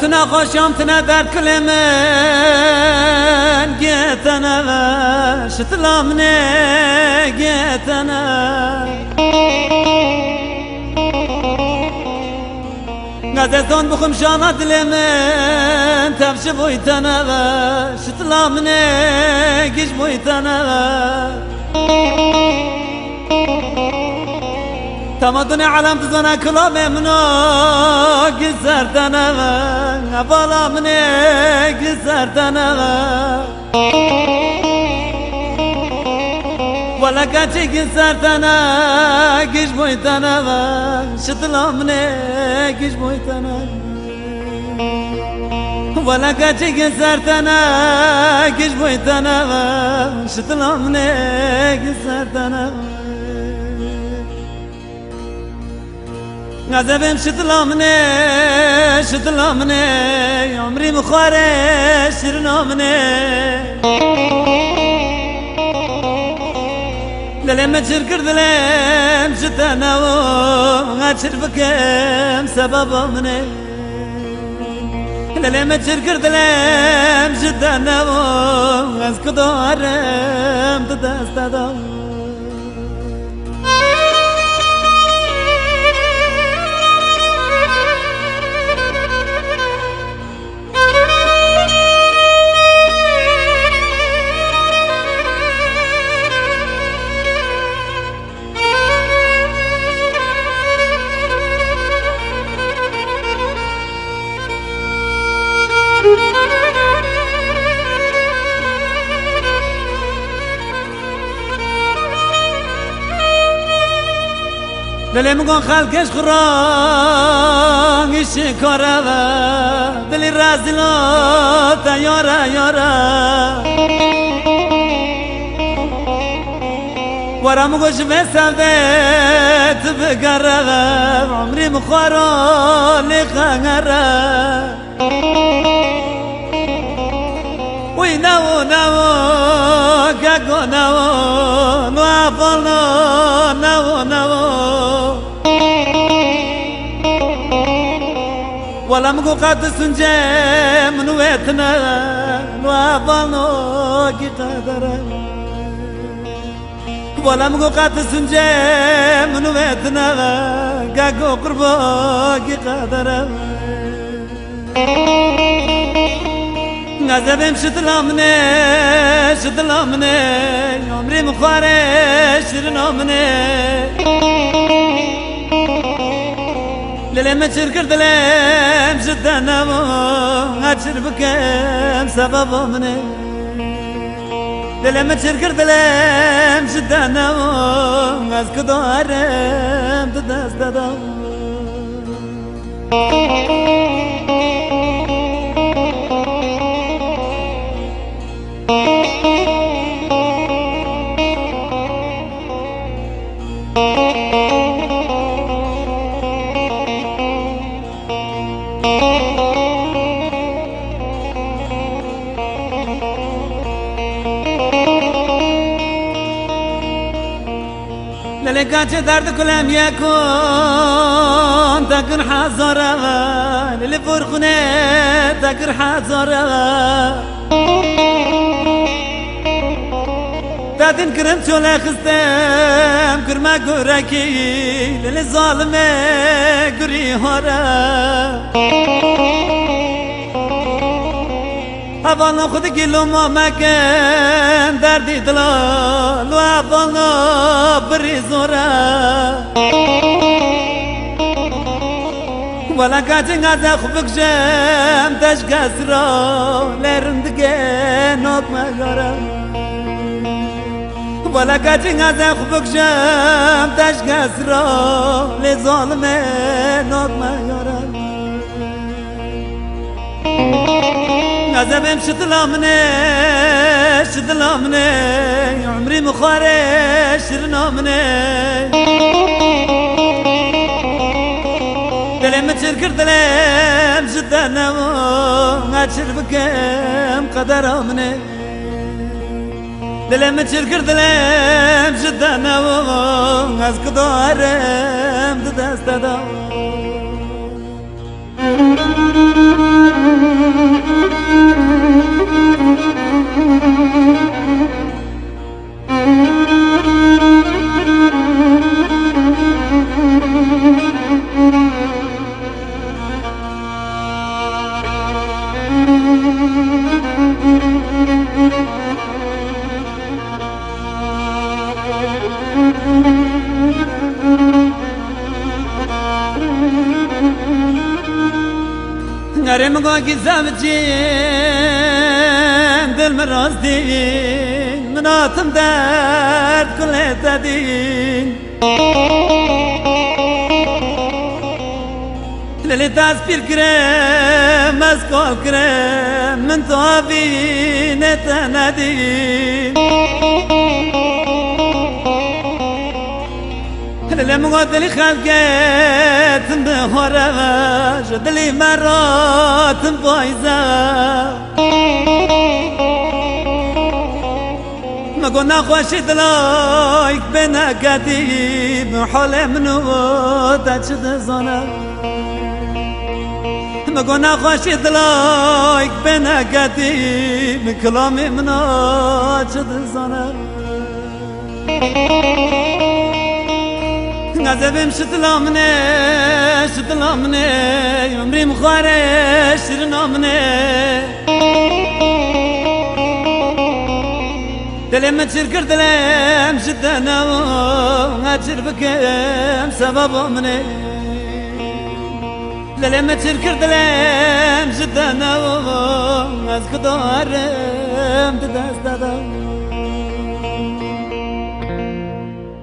تنا خوشم تنا در کل من گیتنا شتلامنه گیتنا قدستون بخم شانا دل من تفش بويتنا شتلامنه گیش بويتنا تمدن علم تزنا كلام منو قصرتنا بالا مني قصرتنا ولا كاتي قصرتنا قش بويتنا شتلا مني قش بويتنا ولا كاتي قصرتنا قش بويتنا شتلا مني قصرتنا غزبم شتلامنه شتلامنه عمري مخارج شرنامنه لما تشركر دلم شتنا وغاتشر بكم سبب منه لما تشركر دلم شتنا وغاسكدارم تدستدام دلي مقون خالكش خران إشي كورا دلي رازلو يورا يورا ورا مقوش بسابت بقرا عمري مخورو لخانرا ويناو ناو كاكو ناو نوافلو ناو ناو ولا مقو قد سنجي من ويتنا نوافلو كتادرا ولا مقو قد سنجي من ويتنا كاكو قربو كتادرا غزبم شتلامنه شتلامنه عمري مخارج شرنامنه لما تشركر دلم شتنا وغاتشر بكم سبب منه لما تشركر دلم شتنا وغاسكدارم تدستدام للكاتش درد كلام يكون تكر حاضرة للفرخنة تكر حاضرة تاتن كرم شولا خستم كرما كوراكي للظالمة كري هورا أفضل خد كيلو ما مكان دردي دلال وأفضل بري زورا ولا كاتن غازا خفك جام تشكا سرا لرندقى نوك مغارا ولا كاتن غازا خفك جام تشكا سرا لظالمة نوك مغارا غزبم شتلامنه شتلامنه عمري مخارج شرنامنه دلم تشركر دلم شتنا وغاتشر بكم قدرامنه دلم تشركر دلم شتنا وغاسكدارم تدستدام نرم قاقي زامجين دل مراز دين مناتم درد كل تدين للي تاسبير كريم اسكول كريم من توابين تنادين للي مغادلي خلقت بهرش دلي مرات بايزة ما قلنا خوشي دلايك بنا قديم حول منو تجد زنا ما قلنا خوشي دلايك بنا قديم كلامي منو تجد زنا غزبم شتلامنه عمري مخارش شرنامنه دلم تشركر دلم شدنا وغاتشر بكم سبب مني دلم تشركر دلم شدنا وغاتشر بكم سبب مني